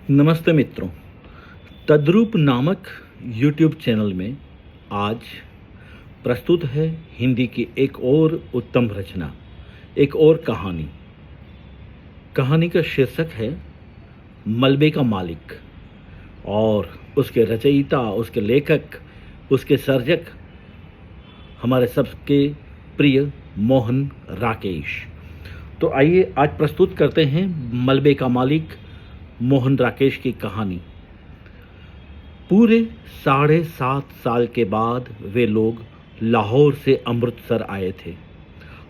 नमस्ते मित्रों। तद्रूप नामक यूट्यूब चैनल में आज प्रस्तुत है हिंदी की एक और उत्तम रचना, एक और कहानी। कहानी का शीर्षक है मलबे का मालिक और उसके रचयिता, उसके लेखक, उसके सर्जक हमारे सबके प्रिय मोहन राकेश। तो आइए आज प्रस्तुत करते हैं मलबे का मालिक मोहन राकेश की कहानी। पूरे 7.5 साल के बाद वे लोग लाहौर से अमृतसर आए थे।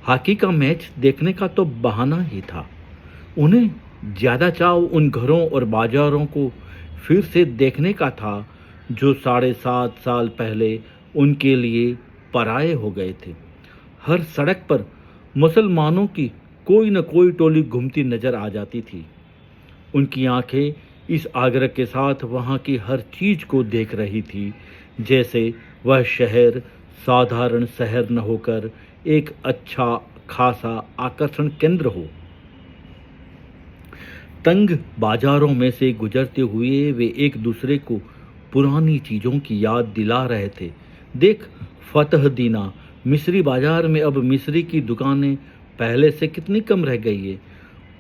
हॉकी का मैच देखने का तो बहाना ही था। उन्हें ज़्यादा चाव उन घरों और बाजारों को फिर से देखने का था जो 7.5 साल पहले उनके लिए पराये हो गए थे। हर सड़क पर मुसलमानों की कोई न कोई टोली घूमती नजर आ जाती थी। उनकी आंखें इस आग्रह के साथ वहां की हर चीज को देख रही थी जैसे वह शहर साधारण शहर न होकर एक अच्छा खासा आकर्षण केंद्र हो। तंग बाजारों में से गुजरते हुए वे एक दूसरे को पुरानी चीजों की याद दिला रहे थे। देख फतहदीना मिस्री बाजार में अब मिस्री की दुकानें पहले से कितनी कम रह गई है।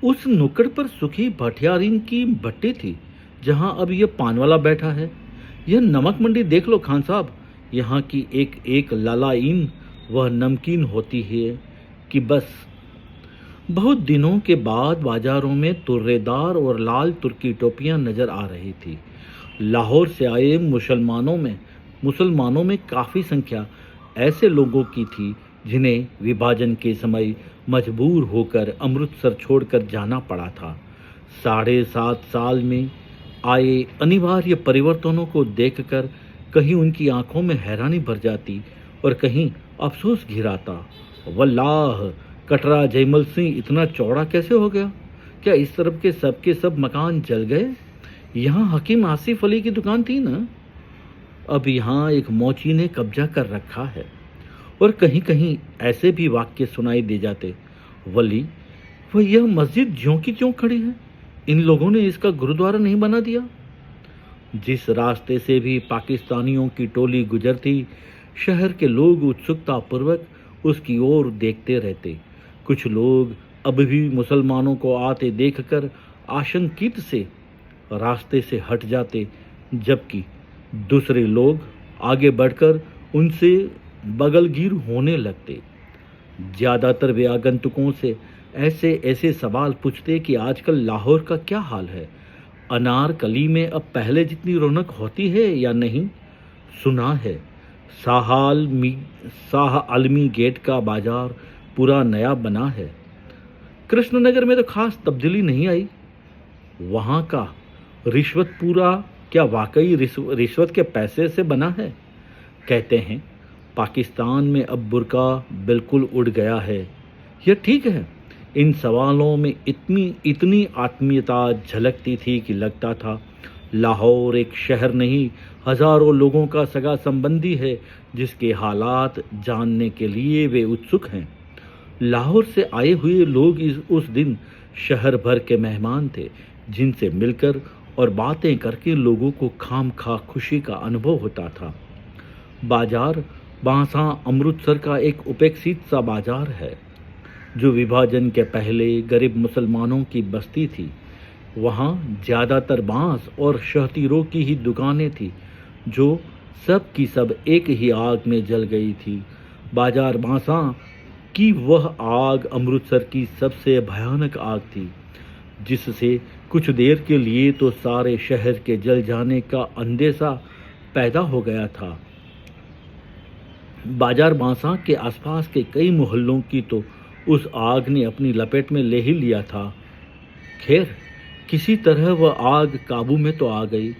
उस नुक्कड़ पर सुखी भटियारीन की भट्टी थी जहां अब यह पान वाला बैठा है। यह नमक मंडी देख लो खान साहब, यहाँ की एक एक लालाइन वह नमकीन होती है कि बस। बहुत दिनों के बाद बाजारों में तुर्रेदार और लाल तुर्की टोपियां नजर आ रही थी। लाहौर से आए मुसलमानों में काफ़ी संख्या ऐसे लोगों की थी जिन्हें विभाजन के समय मजबूर होकर अमृतसर छोड़कर जाना पड़ा था। 7.5 साल में आए अनिवार्य परिवर्तनों को देखकर कहीं उनकी आंखों में हैरानी भर जाती और कहीं अफसोस घिराता। वल्लाह, कटरा जयमल सिंह इतना चौड़ा कैसे हो गया? क्या इस तरफ के सब मकान जल गए? यहाँ हकीम आसिफ अली की दुकान थी ना, अब यहाँ एक मोची ने कब्जा कर रखा है। और कहीं कहीं ऐसे भी वाक्य सुनाई दे जाते, वली वह यह मस्जिद ज्यों की त्यों खड़ी है, इन लोगों ने इसका गुरुद्वारा नहीं बना दिया। जिस रास्ते से भी पाकिस्तानियों की टोली गुजरती, शहर के लोग उत्सुकता पूर्वक उसकी ओर देखते रहते। कुछ लोग अब भी मुसलमानों को आते देखकर आशंकित से रास्ते से हट जाते, जबकि दूसरे लोग आगे बढ़कर उनसे बगलगीर होने लगते। ज़्यादातर वे आगंतुकों से ऐसे ऐसे सवाल पूछते कि आजकल लाहौर का क्या हाल है, अनारकली में अब पहले जितनी रौनक होती है या नहीं। सुना है शाह आलमी गेट का बाजार पूरा नया बना है। कृष्णनगर में तो खास तब्दीली नहीं आई। वहाँ का रिश्वत पूरा क्या वाकई रिश्वत के पैसे से बना है? कहते हैं पाकिस्तान में अब बुर्का बिल्कुल उड़ गया है। यह ठीक है। इन सवालों में इतनी आत्मीयता झलकती थी कि लगता था लाहौर एक शहर नहीं, हजारों लोगों का सगा संबंधी है जिसके हालात जानने के लिए वे उत्सुक हैं। लाहौर से आए हुए लोग उस दिन शहर भर के मेहमान थे जिनसे मिलकर और बातें करके लोगों को खामखा खुशी का अनुभव होता था। बाजार बांसा अमृतसर का एक उपेक्षित सा बाजार है जो विभाजन के पहले गरीब मुसलमानों की बस्ती थी। वहाँ ज़्यादातर बांस और शहतीरों की ही दुकानें थी जो सब की सब एक ही आग में जल गई थी। बाजार बांसा की वह आग अमृतसर की सबसे भयानक आग थी जिससे कुछ देर के लिए तो सारे शहर के जल जाने का अंदेशा पैदा हो गया था। बाजार बांसा के आसपास के कई मोहल्लों की तो उस आग ने अपनी लपेट में ले ही लिया था। खैर, किसी तरह वह आग काबू में तो आ गई,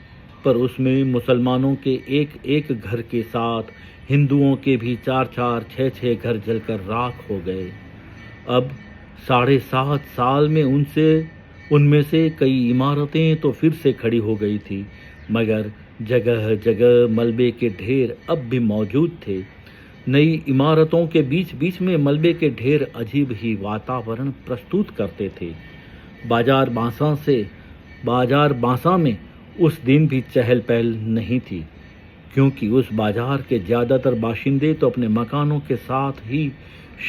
पर उसमें मुसलमानों के एक एक घर के साथ हिंदुओं के भी 4-4, 6-6 घर जलकर राख हो गए। अब 7.5 साल में उनमें से कई इमारतें तो फिर से खड़ी हो गई थी, मगर जगह जगह मलबे के ढेर अब भी मौजूद थे। नई इमारतों के बीच बीच में मलबे के ढेर अजीब ही वातावरण प्रस्तुत करते थे। बाजार बांसा से बाजार बांसा में उस दिन भी चहल पहल नहीं थी, क्योंकि उस बाजार के ज़्यादातर बाशिंदे तो अपने मकानों के साथ ही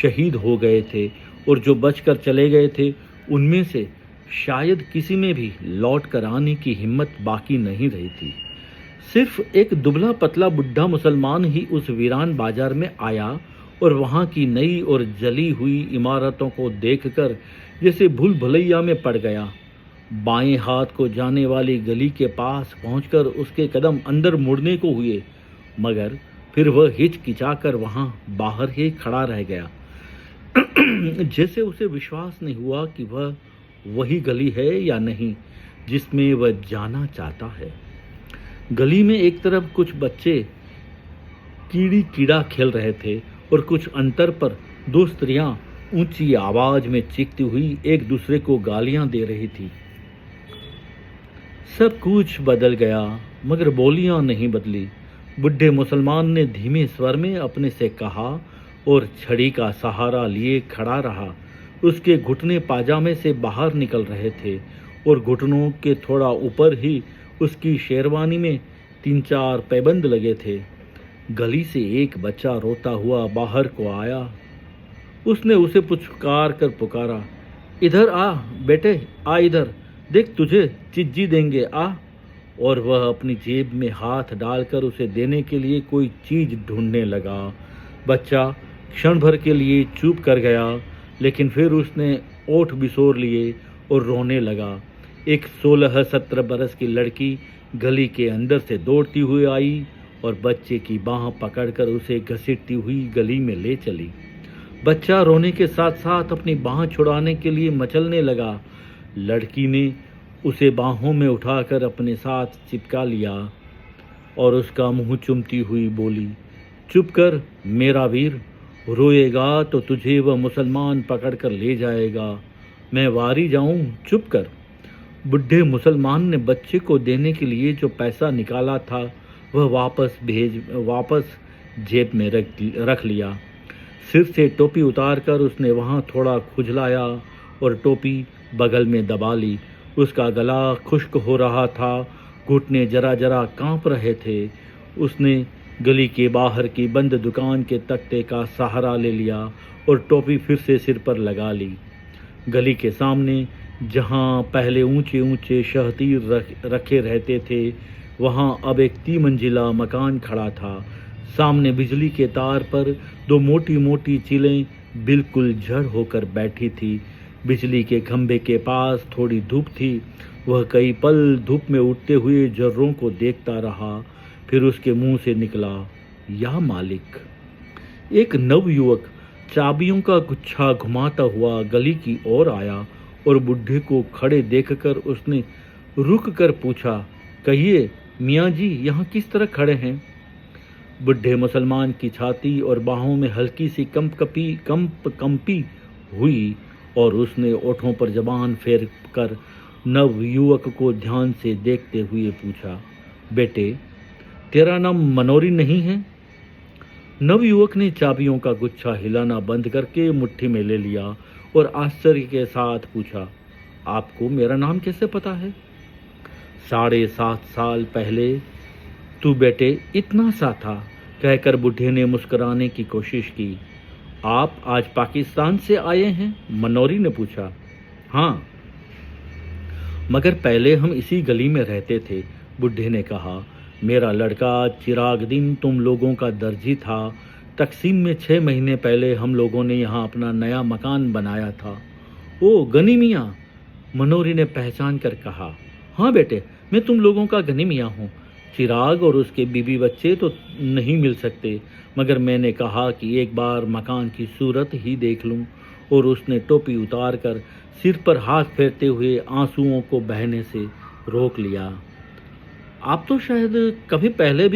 शहीद हो गए थे, और जो बचकर चले गए थे उनमें से शायद किसी में भी लौट कर आने की हिम्मत बाकी नहीं रही थी। सिर्फ एक दुबला पतला बुढ़ा मुसलमान ही उस वीरान बाजार में आया और वहाँ की नई और जली हुई इमारतों को देखकर जैसे भूल भुलैया में पड़ गया। बाएं हाथ को जाने वाली गली के पास पहुंचकर उसके कदम अंदर मुड़ने को हुए, मगर फिर वह हिचकिचाकर वहाँ बाहर ही खड़ा रह गया। जैसे उसे विश्वास नहीं हुआ कि वह वही गली है या नहीं जिसमें वह जाना चाहता है। गली में एक तरफ कुछ बच्चे कीड़ी कीड़ा खेल रहे थे और कुछ अंतर पर दो स्त्रियां ऊंची आवाज में चीखती हुई एक दूसरे को गालियां दे रही थी। सब कुछ बदल गया, मगर बोलियां नहीं बदली। बुढ़े मुसलमान ने धीमे स्वर में अपने से कहा और छड़ी का सहारा लिए खड़ा रहा। उसके घुटने पाजामे से बाहर निकल रहे थे और घुटनों के थोड़ा ऊपर ही उसकी शेरवानी में 3-4 पैबंद लगे थे। गली से एक बच्चा रोता हुआ बाहर को आया। उसने उसे पुचकार कर पुकारा, इधर आ बेटे, आ इधर, देख तुझे चिज्जी देंगे, आ। और वह अपनी जेब में हाथ डालकर उसे देने के लिए कोई चीज ढूंढने लगा। बच्चा क्षण भर के लिए चुप कर गया, लेकिन फिर उसने ओठ बिसोर लिए और रोने लगा। एक 16-17 बरस की लड़की गली के अंदर से दौड़ती हुई आई और बच्चे की बाह पकड़कर उसे घसीटती हुई गली में ले चली। बच्चा रोने के साथ साथ अपनी बाह छुड़ाने के लिए मचलने लगा। लड़की ने उसे बाहों में उठाकर अपने साथ चिपका लिया और उसका मुंह चूमती हुई बोली, चुप कर मेरा वीर, रोएगा तो तुझे वह मुसलमान पकड़कर ले जाएगा। मैं वारी जाऊं, चुप कर। बुढ़े मुसलमान ने बच्चे को देने के लिए जो पैसा निकाला था वह वापस जेब में रख लिया। सिर से टोपी उतारकर उसने वहाँ थोड़ा खुजलाया और टोपी बगल में दबा ली। उसका गला खुश्क हो रहा था, घुटने जरा जरा कांप रहे थे। उसने गली के बाहर की बंद दुकान के तख्ते का सहारा ले लिया और टोपी फिर से सिर पर लगा ली। गली के सामने जहाँ पहले ऊंचे ऊंचे शहतीर रखे रहते थे, वहाँ अब एक 3 मंजिला मकान खड़ा था। सामने बिजली के तार पर 2 मोटी मोटी चिलें बिल्कुल जड़ होकर बैठी थी। बिजली के खंभे के पास थोड़ी धूप थी। वह कई पल धूप में उठते हुए जर्रों को देखता रहा। फिर उसके मुंह से निकला, या मालिक। एक नवयुवक चाबियों का गुच्छा घुमाता हुआ गली की ओर आया और बुढ़े को खड़े देखकर उसने रुक कर पूछा, कहिए मियाँ जी, यहाँ किस तरह खड़े हैं? बुढ़े मुसलमान की छाती और बाहों में हल्की सी कंपी हुई और उसने ओठों पर जबान फेर कर नवयुवक को ध्यान से देखते हुए पूछा, बेटे तेरा नाम मनोरी नहीं है? नवयुवक ने चाबियों का गुच्छा हिलाना बंद करके मुट्ठी में ले लिया और आश्चर्य के साथ पूछा, आपको मेरा नाम कैसे पता है? 7.5 साल पहले तू बेटे इतना सा था, कहकर बुढ़े ने मुस्कुराने की कोशिश की। आप आज पाकिस्तान से आए हैं? मनोरी ने पूछा। हाँ, मगर पहले हम इसी गली में रहते थे, बुढ़े ने कहा। मेरा लड़का चिरागदीन तुम लोगों का दर्जी था। तकसीम में 6 महीने पहले हम लोगों ने यहाँ अपना नया मकान बनाया था। ओ गनी मियाँ, मनोरी ने पहचान कर कहा। हाँ बेटे, मैं तुम लोगों का गनी मियाँ हूँ। चिराग और उसके बीबी बच्चे तो नहीं मिल सकते, मगर मैंने कहा कि एक बार मकान की सूरत ही देख लूं, और उसने टोपी उतारकर सिर पर हाथ फेरते हुए आंसुओं को बहने से रोक लिया। आप तो शायद काफ़ी पहले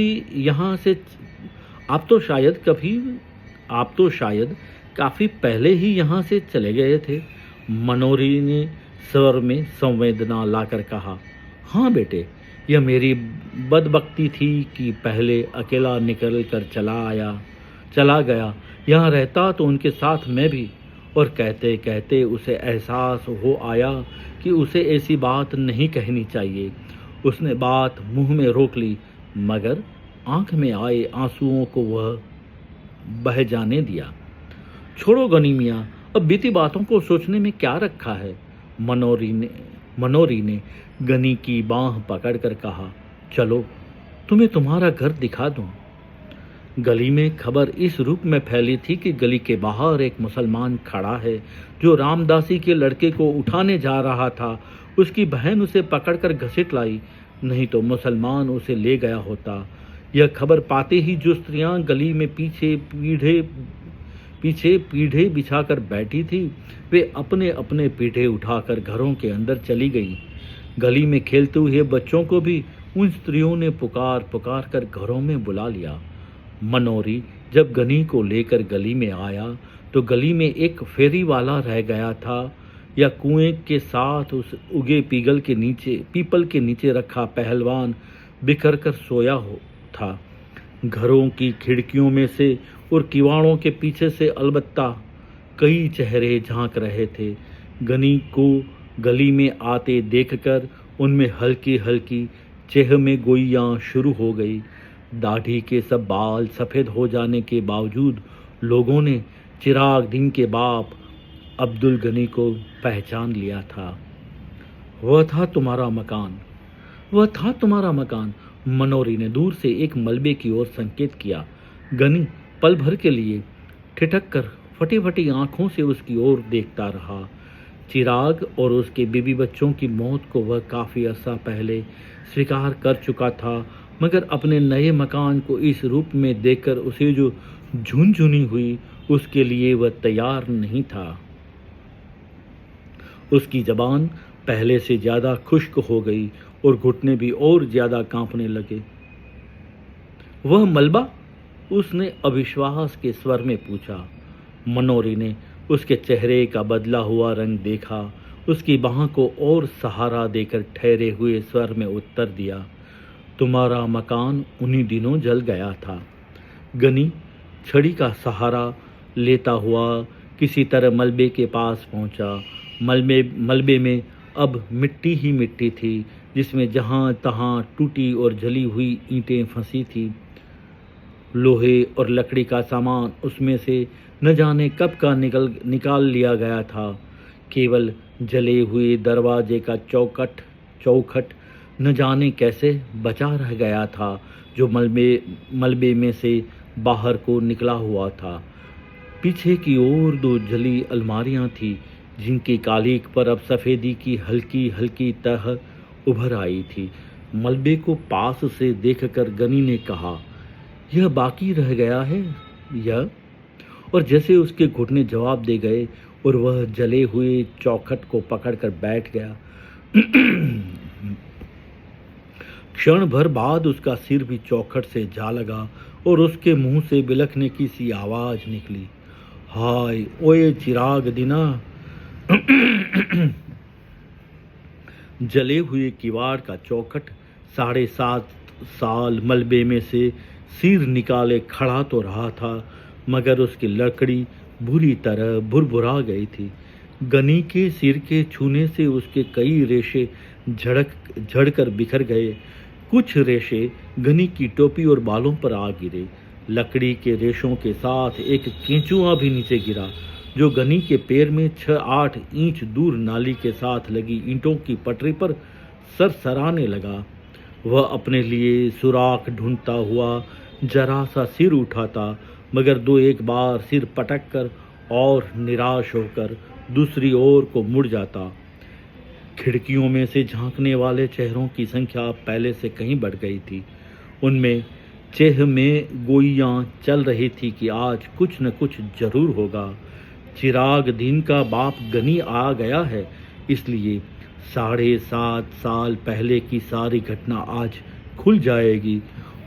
ही यहाँ से चले गए थे, मनोरी ने स्वर में संवेदना लाकर कहा। हाँ बेटे, यह मेरी बदबख्ती थी कि पहले अकेला निकल कर चला गया। यहाँ रहता तो उनके साथ मैं भी। और कहते कहते उसे एहसास हो आया कि उसे ऐसी बात नहीं कहनी चाहिए। उसने बात मुंह में रोक ली, मगर आंख में आए आंसुओं को वह बह जाने दिया। छोड़ो गनी मियाँ, अब बीती बातों को सोचने में क्या रखा है। मनोरी ने गनी की बांह पकड़कर कहा, चलो तुम्हें तुम्हारा घर दिखा दूं। गली में खबर इस रूप में फैली थी कि गली के बाहर एक मुसलमान खड़ा है जो रामदासी के लड़के को उठाने जा रहा था। उसकी बहन उसे पकड़कर घसीट लाई, नहीं तो मुसलमान उसे ले गया होता। यह खबर पाते ही जो स्त्रियां गली में पीछे पीढ़े बिछाकर बैठी थी, वे अपने अपने पीढ़े उठाकर घरों के अंदर चली गईं। गली में खेलते हुए बच्चों को भी उन स्त्रियों ने पुकार पुकार कर घरों में बुला लिया। मनोरी जब गनी को लेकर गली में आया तो गली में एक फेरी वाला रह गया था या कुएं के साथ उस उगे पीपल के नीचे रखा पहलवान बिखर कर सोया था। घरों की खिड़कियों में से और किवाड़ों के पीछे से अलबत्ता कई चेहरे झांक रहे थे। गनी को गली में आते देखकर उनमें हल्की हल्की चेह में गोइयां शुरू हो गई। दाढ़ी के सब बाल सफ़ेद हो जाने के बावजूद लोगों ने चिराग दिन के बाप अब्दुल गनी को पहचान लिया था। वह था तुम्हारा मकान। मनोरी ने दूर से एक मलबे की ओर संकेत किया। गनी पल भर के लिए ठिठक कर फटी फटी आंखों से उसकी ओर देखता रहा। चिराग और उसके बीबी बच्चों की मौत को वह काफ़ी अरसा पहले स्वीकार कर चुका था, मगर अपने नए मकान को इस रूप में देखकर उसे जो झुनझुनी हुई, उसके लिए वह तैयार नहीं था। उसकी जबान पहले से ज़्यादा खुश्क हो गई और घुटने भी और ज़्यादा कांपने लगे। वह मलबा? उसने अविश्वास के स्वर में पूछा। मनोरी ने उसके चेहरे का बदला हुआ रंग देखा, उसकी बाह को और सहारा देकर ठहरे हुए स्वर में उत्तर दिया, तुम्हारा मकान उन्हीं दिनों जल गया था। गनी छड़ी का सहारा लेता हुआ किसी तरह मलबे के पास पहुंचा। मलबे में अब मिट्टी ही मिट्टी थी, जिसमें जहां तहां टूटी और जली हुई ईंटें फंसी थी। लोहे और लकड़ी का सामान उसमें से न जाने कब का निकाल लिया गया था। केवल जले हुए दरवाजे का चौखट न जाने कैसे बचा रह गया था, जो मलबे में से बाहर को निकला हुआ था। पीछे की ओर 2 जली अलमारियां थी, जिनकी कालीक पर अब सफ़ेदी की हल्की हल्की तह उभर आई थी। मलबे को पास से देखकर गनी ने कहा, यह बाकी रह गया है यह? और जैसे उसके घुटने जवाब दे गए और वह जले हुए चौखट को पकड़कर बैठ गया। क्षण भर बाद उसका सिर भी चौखट से जा लगा और उसके मुंह से बिलखने की सी आवाज निकली, हाय ओए चिराग दिना। जले हुए किवाड़ का चौखट 7.5 साल मलबे में से सिर निकाले खड़ा तो रहा था, मगर उसकी लकड़ी बुरी तरह भुरभुरा गई थी। गनी के सिर के छूने से उसके कई रेशे झड़कर बिखर गए। कुछ रेशे गनी की टोपी और बालों पर आ गिरे। लकड़ी के रेशों के साथ एक केंचुआ भी नीचे गिरा, जो गनी के पैर में 6-8 इंच दूर नाली के साथ लगी ईंटों की पटरी पर सरसराने लगा। वह अपने लिए सुराख ढूंढता हुआ जरा सा सिर उठाता, मगर 2-1 बार सिर पटक कर और निराश होकर दूसरी ओर को मुड़ जाता। खिड़कियों में से झांकने वाले चेहरों की संख्या पहले से कहीं बढ़ गई थी। उनमें चेह में गोइयां चल रही थी कि आज कुछ न कुछ जरूर होगा। चिराग दिन का बाप गनी आ गया है, इसलिए 7.5 साल पहले की सारी घटना आज खुल जाएगी।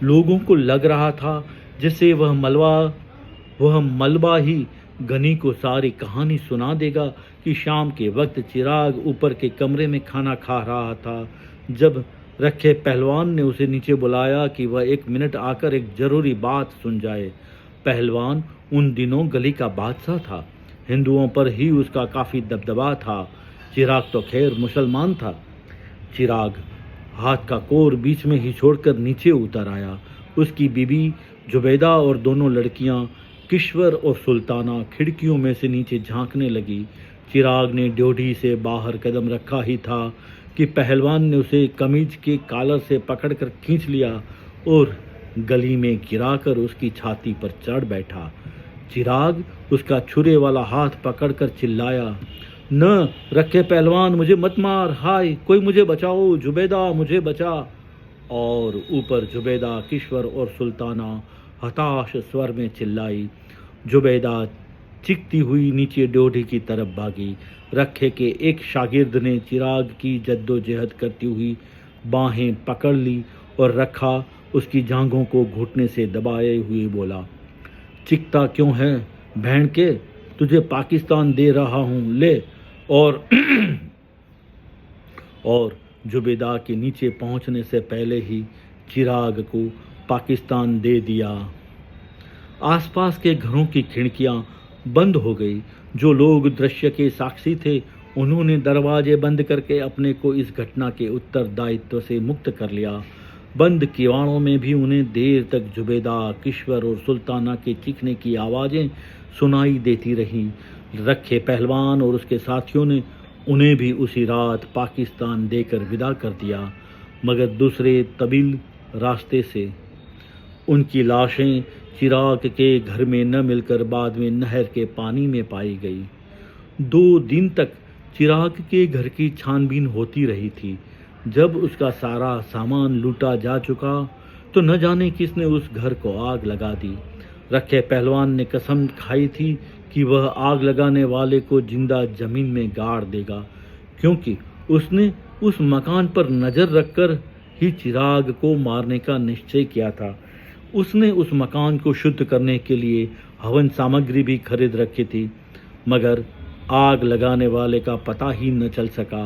लोगों को लग रहा था जैसे वह मलबा ही गनी को सारी कहानी सुना देगा कि शाम के वक्त चिराग ऊपर के कमरे में खाना खा रहा था, जब रखे पहलवान ने उसे नीचे बुलाया कि वह 1 मिनट आकर एक जरूरी बात सुन जाए। पहलवान उन दिनों गली का बादशाह था, हिंदुओं पर ही उसका काफ़ी दबदबा था। चिराग तो खैर मुसलमान था। चिराग हाथ का कोर बीच में ही छोड़कर नीचे उतर आया। उसकी बीबी जुबैदा और दोनों लड़कियां किश्वर और सुल्ताना खिड़कियों में से नीचे झांकने लगी। चिराग ने ड्योढ़ी से बाहर कदम रखा ही था कि पहलवान ने उसे कमीज के कॉलर से पकड़कर खींच लिया और गली में गिराकर उसकी छाती पर चढ़ बैठा। चिराग उसका छुरे वाला हाथ पकड़कर चिल्लाया, न रखे पहलवान, मुझे मत मार, हाय कोई मुझे बचाओ, जुबैदा मुझे बचा। और ऊपर जुबैदा, किश्वर और सुल्ताना हताश स्वर में चिल्लाई। जुबैदा चिकती हुई नीचे ड्योढ़ी की तरफ भागी। रखे के एक शागिर्द ने चिराग की जद्दोजहद करती हुई बाहें पकड़ ली और रखा उसकी जांघों को घुटने से दबाए हुए बोला, चिकता क्यों है बहन के, तुझे पाकिस्तान दे रहा हूँ, ले। और जुबैदा के नीचे पहुंचने से पहले ही चिराग को पाकिस्तान दे दिया। आसपास के घरों की खिड़कियां बंद हो गई। जो लोग दृश्य के साक्षी थे उन्होंने दरवाजे बंद करके अपने को इस घटना के उत्तरदायित्व से मुक्त कर लिया। बंद किवाड़ों में भी उन्हें देर तक जुबैदा, किश्वर और सुल्ताना के चीखने की आवाज़ें सुनाई देती रहीं। रखे पहलवान और उसके साथियों ने उन्हें भी उसी रात पाकिस्तान देकर विदा कर दिया, मगर दूसरे तवील रास्ते से उनकी लाशें चिराग के घर में न मिलकर बाद में नहर के पानी में पाई गई। 2 दिन तक चिराग के घर की छानबीन होती रही थी। जब उसका सारा सामान लूटा जा चुका तो न जाने किसने उस घर को आग लगा दी। रखे पहलवान ने कसम खाई थी कि वह आग लगाने वाले को जिंदा जमीन में गाड़ देगा, क्योंकि उसने उस मकान पर नज़र रखकर ही चिराग को मारने का निश्चय किया था। उसने उस मकान को शुद्ध करने के लिए हवन सामग्री भी खरीद रखी थी, मगर आग लगाने वाले का पता ही न चल सका।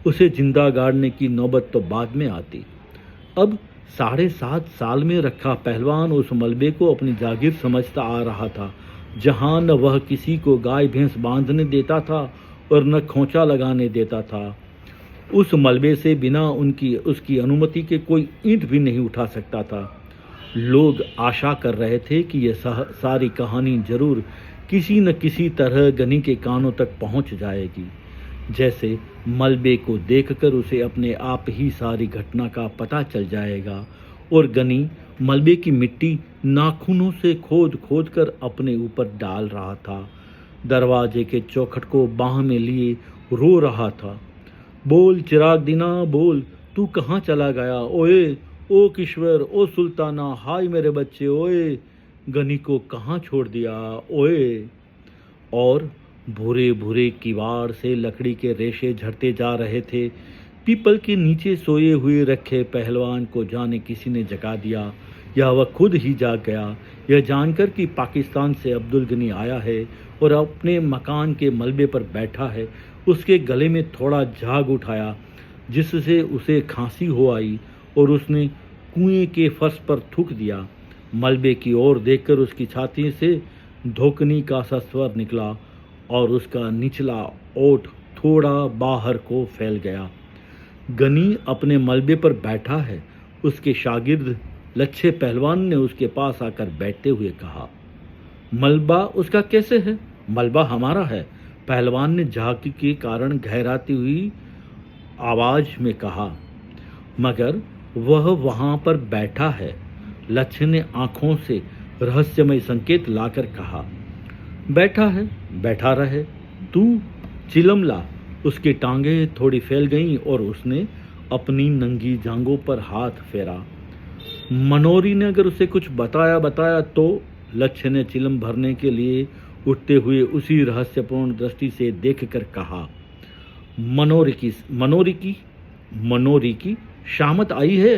उसे जिंदा गाड़ने की नौबत तो बाद में आती। अब 7.5 साल में रखा पहलवान उस मलबे को अपनी जागीर समझता आ रहा था, जहाँ न वह किसी को गाय भैंस बांधने देता था और न खोंचा लगाने देता था। उस मलबे से बिना उसकी अनुमति के कोई ईंट भी नहीं उठा सकता था। लोग आशा कर रहे थे कि यह सारी कहानी जरूर किसी न किसी तरह गनी के कानों तक पहुंच जाएगी। जैसे मलबे को देखकर उसे अपने आप ही सारी घटना का पता चल जाएगा और गनी मलबे की मिट्टी नाखूनों से खोद खोद कर अपने ऊपर डाल रहा था। दरवाजे के चौखट को बाह में लिए रो रहा था, बोल चिराग दीना, बोल, तू कहाँ चला गया, ओए ओ किश्वर, ओ सुल्ताना, हाय मेरे बच्चे, ओए गनी को कहाँ छोड़ दिया, ओए। और भूरे भूरे किवाड़ से लकड़ी के रेशे झड़ते जा रहे थे। पीपल के नीचे सोए हुए रखे पहलवान को जाने किसी ने जगा दिया या वह खुद ही जाग गया। यह जानकर कि पाकिस्तान से अब्दुल गनी आया है और अपने मकान के मलबे पर बैठा है, उसके गले में थोड़ा झाग उठाया, जिससे उसे खांसी हो आई और उसने कुएं के फर्श पर थूक दिया। मलबे की ओर देखकर उसकी छाती से धोकनी का सा स्वर निकला और उसका निचला ओठ थोड़ा बाहर को फैल गया। गनी अपने मलबे पर बैठा है। उसके शागिर्द लच्छे पहलवान ने उसके पास आकर बैठते हुए कहा, मलबा उसका कैसे है? मलबा हमारा है, पहलवान ने झांकी के कारण गहराती हुई आवाज में कहा, मगर वह वहां पर बैठा है। लच्छे ने आंखों से रहस्यमय संकेत लाकर कहा, बैठा है, बैठा रहे, तू चिलम ला। उसकी टांगें थोड़ी फैल गईं और उसने अपनी नंगी जांघों पर हाथ फेरा। मनोरी ने अगर उसे कुछ बताया तो लच्छे ने चिलम भरने के लिए उठते हुए उसी रहस्यपूर्ण दृष्टि से देखकर कहा, मनोरी की शामत आई है।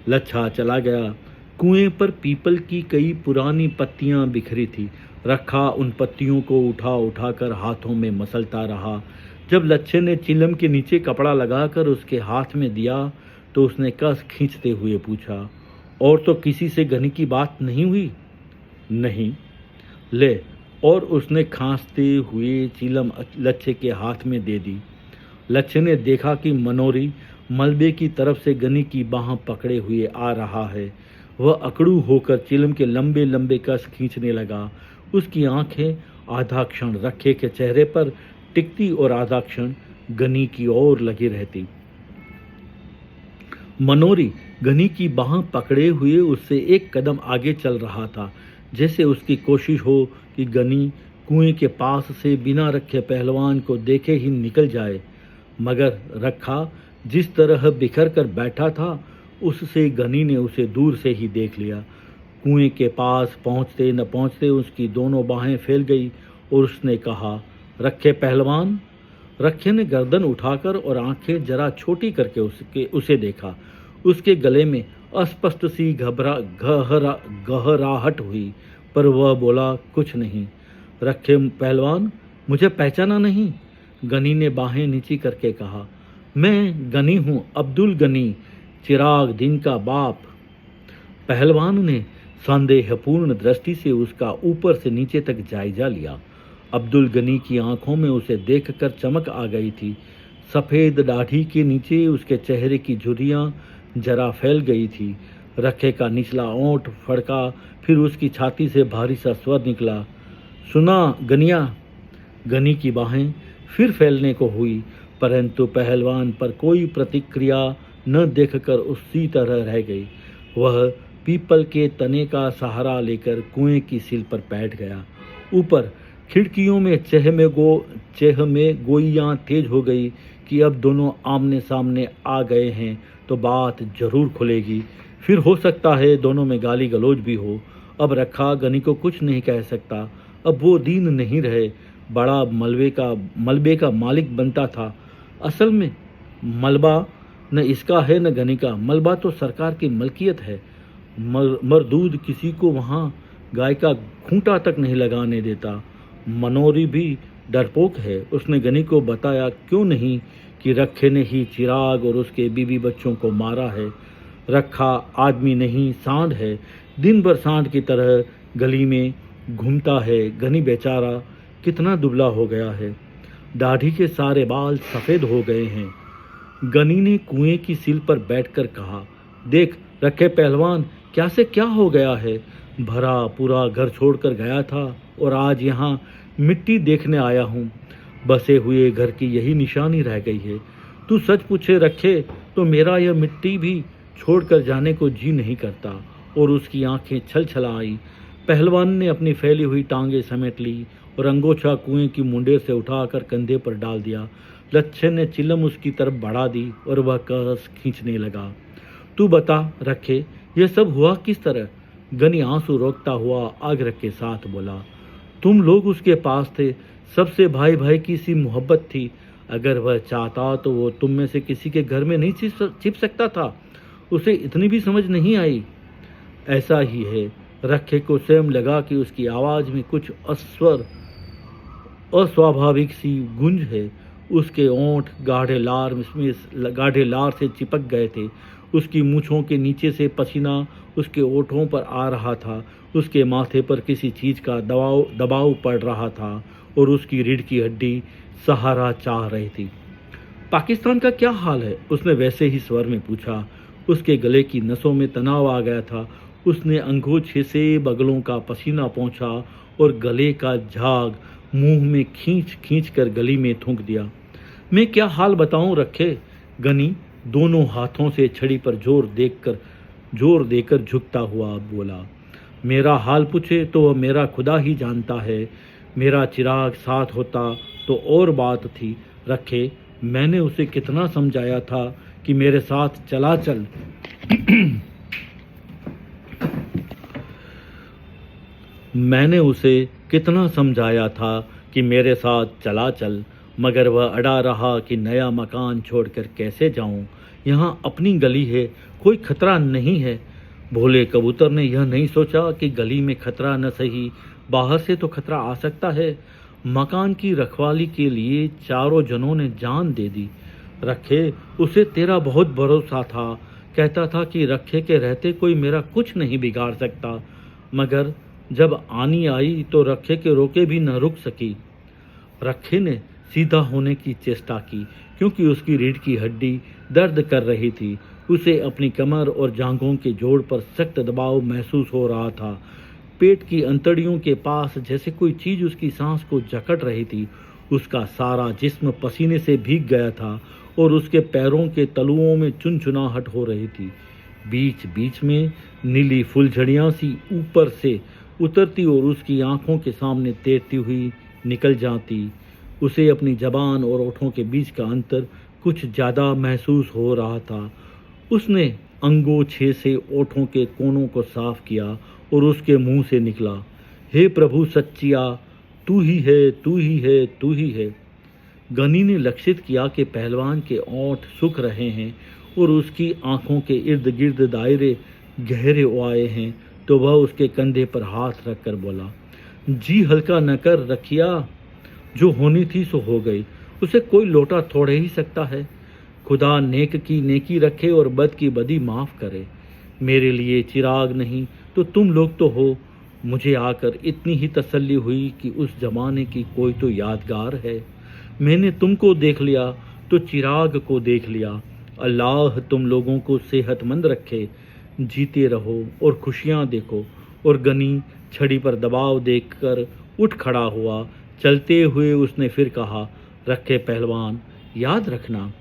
लच्छा चला गया। कुएं पर पीपल की कई पुरानी पत्तियां बिखरी थी। रखा उन पत्तियों को उठा कर हाथों में मसलता रहा। जब लच्छे ने चिलम के नीचे कपड़ा लगाकर उसके हाथ में दिया तो उसने कस खींचते हुए पूछा, और तो किसी से गनी की बात नहीं हुई? नहीं। ले, और उसने खांसते हुए चीलम लच्छे के हाथ में दे दी। लच्छे ने देखा कि मनोरी मलबे की तरफ से गनी की बाह पकड़े हुए आ रहा है। वह अकड़ू होकर चिलम के लंबे लंबे कस खींचने लगा। उसकी आंखें आधा क्षण रखे के चेहरे पर टिकती और आधा क्षण गनी की ओर लगी रहती। मनोरी गनी की बाह पकड़े हुए उससे एक कदम आगे चल रहा था, जैसे उसकी कोशिश हो कि गनी कुएं के पास से बिना रखे पहलवान को देखे ही निकल जाए। मगर रखा जिस तरह बिखर कर बैठा था, उससे गनी ने उसे दूर से ही देख लिया। कुएं के पास पहुंचते न पहुंचते उसकी दोनों बाहें फैल गई और उसने कहा, रखे पहलवान। रखे ने गर्दन उठाकर और आंखें जरा छोटी करके उसे देखा। उसके गले में अस्पष्ट सी गहराहट हुई, पर वह बोला कुछ नहीं। रखे पहलवान, मुझे पहचाना नहीं? गनी ने बाहें नीची करके कहा। मैं गनी हूँ, अब्दुल गनी, चिराग दिन का बाप। पहलवान ने संदेहपूर्ण दृष्टि से उसका ऊपर से नीचे तक जायजा लिया। अब्दुल गनी की आंखों में उसे देखकर चमक आ गई थी। सफ़ेद दाढ़ी के नीचे उसके चेहरे की झुर्रियाँ जरा फैल गई थी। रखे का निचला ओंठ फड़का, फिर उसकी छाती से भारी सा स्वर निकला, सुना गनिया। गनी की बाहें फिर फैलने को हुई, परंतु पहलवान पर कोई प्रतिक्रिया न देखकर उसी तरह रह गई। वह पीपल के तने का सहारा लेकर कुएं की सिल पर बैठ गया। ऊपर खिड़कियों में चेह में गोइयां तेज हो गई कि अब दोनों आमने सामने आ गए हैं तो बात जरूर खुलेगी। फिर हो सकता है दोनों में गाली गलौज भी हो। अब रखा गनी को कुछ नहीं कह सकता। अब वो दीन नहीं रहे, बड़ा मलबे का मालिक बनता था। असल में मलबा न इसका है न गनी का। मलबा तो सरकार की मलकियत है। मरदूद किसी को वहाँ गाय का खूंटा तक नहीं लगाने देता। मनोरी भी डरपोक है। उसने गनी को बताया क्यों नहीं कि रखे ने ही चिराग और उसके बीवी बच्चों को मारा है। रखा आदमी नहीं, सांड है। दिन भर सांड की तरह गली में घूमता है। गनी बेचारा कितना दुबला हो गया है, दाढ़ी के सारे बाल सफ़ेद हो गए हैं। गनी ने कुएं की सिल पर बैठकर कहा, देख रखे पहलवान, क्या से क्या हो गया है। भरा पूरा घर छोड़कर गया था और आज यहाँ मिट्टी देखने आया हूँ। बसे हुए घर की यही निशानी रह गई है। तू सच पूछे रखे तो मेरा यह मिट्टी भी छोड़कर जाने को जी नहीं करता। और उसकी आंखें छल छला आई। पहलवान ने अपनी फैली हुई टांगें समेट ली और अंगोछा कुएं की मुंडेर से उठाकर कंधे पर डाल दिया। लच्छे ने चिलम उसकी तरफ बढ़ा दी और वह कस खींचने लगा। तू बता रखे, यह सब हुआ किस तरह? गनी आंसू रोकता हुआ आग्रह के साथ बोला। तुम लोग उसके पास थे, सबसे भाई भाई की सी मोहब्बत थी। अगर वह चाहता तो वो तुम में से किसी के घर में नहीं छिप सकता था। उसे इतनी भी समझ नहीं आई। ऐसा ही है। रखे को स्वयं लगा कि उसकी आवाज़ में कुछ अस्वाभाविक सी गूंज है। उसके ओंठ गाढ़े लार से चिपक गए थे। उसकी मूँछों के नीचे से पसीना उसके ओठों पर आ रहा था। उसके माथे पर किसी चीज़ का दबाव पड़ रहा था और उसकी रीढ़ की हड्डी सहारा चाह रही थी। पाकिस्तान का क्या हाल है? उसने वैसे ही स्वर में पूछा। उसके गले की नसों में तनाव आ गया था। उसने अंगूछे से बगलों का पसीना पोंछा और गले का झाग मुंह में खींच कर गली में थूक दिया। मैं क्या हाल बताऊं रखे? गनी दोनों हाथों से छड़ी पर जोर देकर झुकता हुआ बोला। मेरा हाल पूछे तो वह मेरा खुदा ही जानता है। मेरा चिराग साथ होता तो और बात थी रखे। मैंने उसे कितना समझाया था कि मेरे साथ चला चल। मैंने उसे कितना समझाया था कि मेरे साथ चला चल, मगर वह अड़ा रहा कि नया मकान छोड़कर कैसे जाऊं। यहाँ अपनी गली है, कोई खतरा नहीं है। भोले कबूतर ने यह नहीं सोचा कि गली में खतरा न सही, बाहर से तो खतरा आ सकता है। मकान की रखवाली के लिए चारों जनों ने जान दे दी। रखे, उसे तेरा बहुत भरोसा था। कहता था कि रखे के रहते कोई मेरा कुछ नहीं बिगाड़ सकता, मगर जब आनी आई तो रखे के रोके भी न रुक सकी। रखे ने सीधा होने की चेष्टा की क्योंकि उसकी रीढ़ की हड्डी दर्द कर रही थी। उसे अपनी कमर और जांघों के जोड़ पर सख्त दबाव महसूस हो रहा था। पेट की अंतड़ियों के पास जैसे कोई चीज उसकी सांस को जकड़ रही थी। उसका सारा जिस्म पसीने से भीग गया था और उसके पैरों के तलुओं में चुनचुनाहट हो रही थी। बीच बीच में नीली फुलझड़ियां सी ऊपर से उतरती और उसकी आंखों के सामने तैरती हुई निकल जाती। उसे अपनी जबान और ओठों के बीच का अंतर कुछ ज़्यादा महसूस हो रहा था। उसने अंगोछे से ओठों के कोनों को साफ किया और उसके मुंह से निकला, हे प्रभु सच्चिया, तू ही है, तू ही है, तू ही है। गनी ने लक्षित किया कि पहलवान के ओंठ सूख रहे हैं और उसकी आंखों के इर्द गिर्द दायरे गहरे आए हैं, तो वह उसके कंधे पर हाथ रखकर बोला, जी हल्का न कर रखिया, जो होनी थी सो हो गई, उसे कोई लौटा थोड़े ही सकता है। खुदा नेक की नेकी रखे और बद की बदी माफ़ करे। मेरे लिए चिराग नहीं तो तुम लोग तो हो। मुझे आकर इतनी ही तसल्ली हुई कि उस जमाने की कोई तो यादगार है। मैंने तुमको देख लिया तो चिराग को देख लिया। अल्लाह तुम लोगों को सेहतमंद रखे, जीते रहो और खुशियाँ देखो। और गनी छड़ी पर दबाव देखकर उठ खड़ा हुआ। चलते हुए उसने फिर कहा, रखे पहलवान, याद रखना।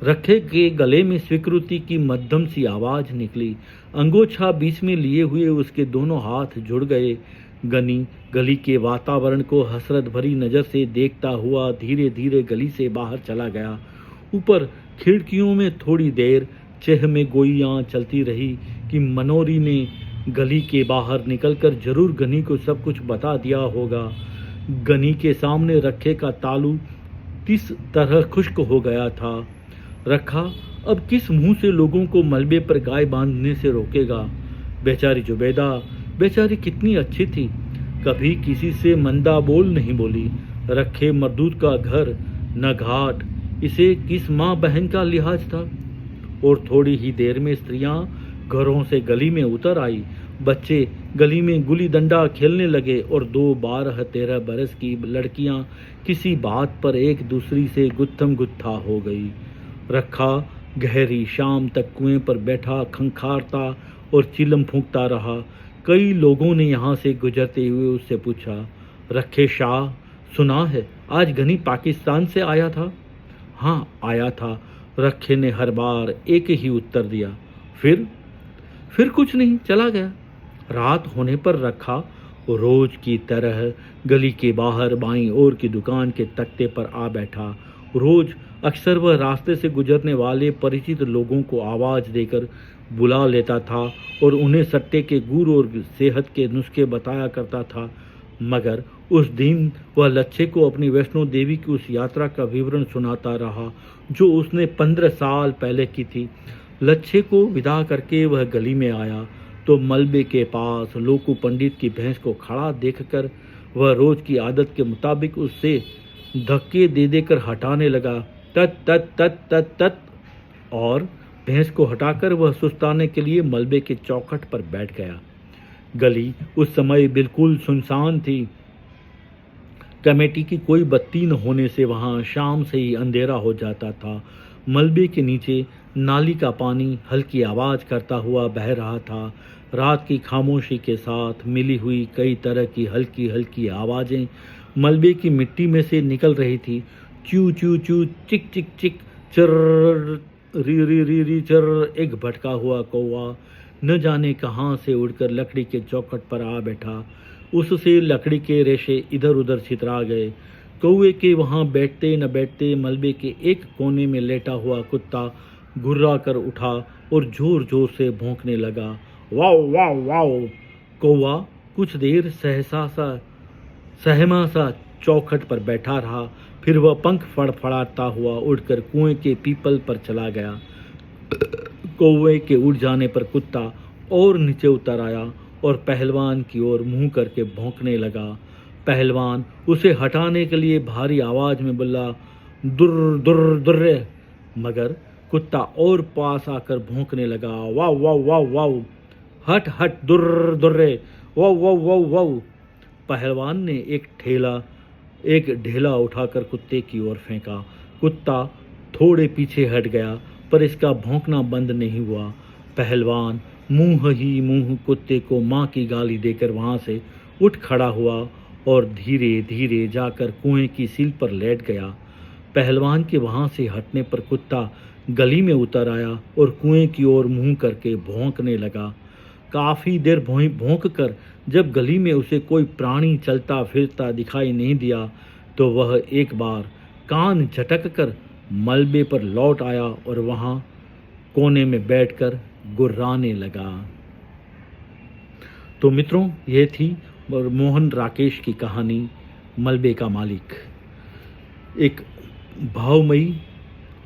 रखे के गले में स्वीकृति की मध्यम सी आवाज़ निकली। अंगोछा बीच में लिए हुए उसके दोनों हाथ जुड़ गए। गनी गली के वातावरण को हसरत भरी नज़र से देखता हुआ धीरे धीरे गली से बाहर चला गया। ऊपर खिड़कियों में थोड़ी देर चेह में गोइयाँ चलती रही कि मनोरी ने गली के बाहर निकलकर जरूर गनी को सब कुछ बता दिया होगा। गनी के सामने रखे का तालू किस तरह खुश्क हो गया था। रखा अब किस मुंह से लोगों को मलबे पर गाय बांधने से रोकेगा। बेचारी जुबैदा, बेचारी कितनी अच्छी थी, कभी किसी से मंदा बोल नहीं बोली। रखे मरदूद का घर न घाट, इसे किस माँ बहन का लिहाज था। और थोड़ी ही देर में स्त्रियां घरों से गली में उतर आई। बच्चे गली में गुली डंडा खेलने लगे और 12-13 बरस की लड़कियां किसी बात पर एक दूसरी से गुत्थम गुत्था हो गई। रखा गहरी शाम तक कुएं पर बैठा खंखारता और चिलम फूंकता रहा। कई लोगों ने यहाँ से गुजरते हुए उससे पूछा, रखे शाह, सुना है आज गनी पाकिस्तान से आया था? हाँ आया था, रखे ने हर बार एक ही उत्तर दिया। फिर कुछ नहीं, चला गया। रात होने पर रखा रोज की तरह गली के बाहर बाईं ओर की दुकान के तख्ते पर आ बैठा। रोज अक्सर वह रास्ते से गुजरने वाले परिचित लोगों को आवाज़ देकर बुला लेता था और उन्हें सट्टे के गुर और सेहत के नुस्खे बताया करता था। मगर उस दिन वह लच्छे को अपनी वैष्णो देवी की उस यात्रा का विवरण सुनाता रहा जो उसने 15 साल पहले की थी। लच्छे को विदा करके वह गली में आया तो मलबे के पास लोकू पंडित की भैंस को खड़ा देखकर वह रोज की आदत के मुताबिक उससे धक्के दे देकर हटाने लगा। तत तत तत तत तत, और भैंस को हटाकर वह सुस्ताने के लिए मलबे के चौखट पर बैठ गया। गली उस समय बिल्कुल सुनसान थी। कमेटी की कोई बत्ती न होने से वहां शाम से ही अंधेरा हो जाता था। मलबे के नीचे नाली का पानी हल्की आवाज़ करता हुआ बह रहा था। रात की खामोशी के साथ मिली हुई कई तरह की हल्की हल्की आवाज़ें मलबे की मिट्टी में से निकल रही थी। चू चू चू, चिक चिक चिक, चर री री री री चर। एक भटका हुआ कौवा न जाने कहाँ से उड़कर लकड़ी के चौखट पर आ बैठा। उससे लकड़ी के रेशे इधर उधर छितरा गए। कौवे के वहाँ बैठते न बैठते मलबे के एक कोने में लेटा हुआ कुत्ता घुर्रा कर उठा और जोर जोर से भौंकने लगा। Wow wow wow. कौवा कुछ देर सहमा सा चौखट पर बैठा रहा, फिर वह पंख फड़फड़ाता हुआ उड़कर कुएं के पीपल पर चला गया। कौवे के उड़ जाने पर कुत्ता और नीचे उतर आया और पहलवान की ओर मुंह करके भौंकने लगा। पहलवान उसे हटाने के लिए भारी आवाज में बोला, दुर्र दुर्र दुर्रे, मगर कुत्ता और पास आकर भौंकने लगा। वाव वाव वाव वाव, हट हट दुर्र दुर्रे। वाह वाह वाह वाह। पहलवान ने एक ढेला उठाकर कुत्ते की ओर फेंका। कुत्ता थोड़े पीछे हट गया, पर इसका भौंकना बंद नहीं हुआ। पहलवान मुंह ही मुंह कुत्ते को माँ की गाली देकर वहां से उठ खड़ा हुआ और धीरे धीरे जाकर कुएं की सील पर लेट गया। पहलवान के वहां से हटने पर कुत्ता गली में उतर आया और कुएं की ओर मुंह करके भौंकने लगा। काफी देर भौंक कर जब गली में उसे कोई प्राणी चलता फिरता दिखाई नहीं दिया, तो वह एक बार कान झटक कर मलबे पर लौट आया और वहां कोने में बैठकर गुर्राने लगा। तो मित्रों, यह थी मोहन राकेश की कहानी मलबे का मालिक। एक भावमयी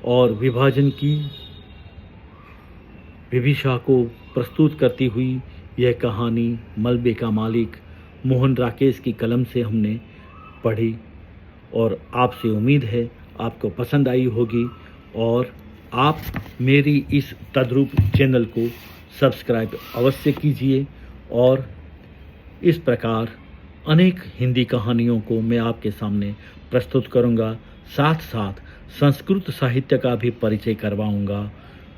और विभाजन की विभिषा को प्रस्तुत करती हुई यह कहानी मलबे का मालिक मोहन राकेश की कलम से हमने पढ़ी, और आपसे उम्मीद है आपको पसंद आई होगी और आप मेरी इस तद्रूप चैनल को सब्सक्राइब अवश्य कीजिए। और इस प्रकार अनेक हिंदी कहानियों को मैं आपके सामने प्रस्तुत करूंगा, साथ साथ संस्कृत साहित्य का भी परिचय करवाऊंगा।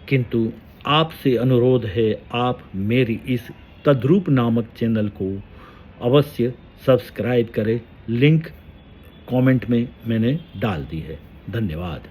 किंतु आपसे अनुरोध है, आप मेरी इस तद्रूप नामक चैनल को अवश्य सब्सक्राइब करें। लिंक कमेंट में मैंने डाल दी है। धन्यवाद।